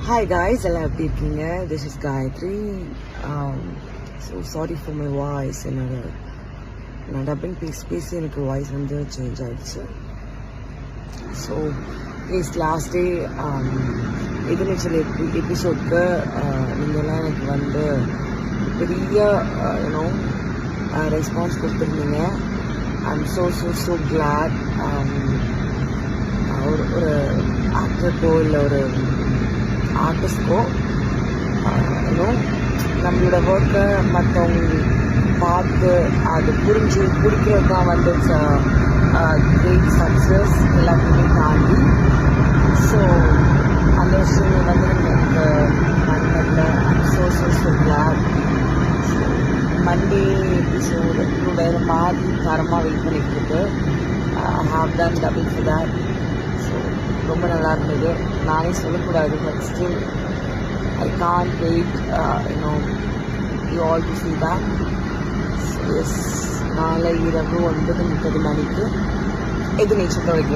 Hi guys, எல்லாம் எப்படி இருக்கீங்க? This is Gayatri. So sorry for my voice. நான் டப்பிங் பேசி எனக்கு வாய்ஸ் வந்து சேஞ்ச் ஆயிடுச்சு. ஸோ இஸ் லாஸ்ட் டே எதிர்நீச்சல் எபிசோட்க்கு நீங்கள்லாம் எனக்கு வந்து பெரிய யூனோ ரெஸ்பான்ஸ் கொடுத்துருந்தீங்க. I'm so glad. ஒரு ஆக்டருக்கோ இல்லை ஒரு ஆர்டிஸ்ட்கோ இன்னும் நம்மளோட ஒர்க்கை மற்றவங்க பார்த்து அது புரிஞ்சு பிடிக்கிறது தான் வந்து கிரேட் சக்ஸஸ் எல்லாத்தையுமே தாண்டி. ஸோ அந்த விஷயம் வந்து எனக்கு ஸோ கிளாட். மண்டே எபிசோடு வேறு மாதிரி தரமாக வெயிட் பண்ணிக்கிட்டு have done double for that. So ரொம்ப நல்லா இருந்தது. நானே சொல்லக்கூடாது, but still I can't wait you all to see that. So yes, நாளை இரவு 9:30 மணிக்கு எதிர்நீச்சல் வைக்கிறேன்.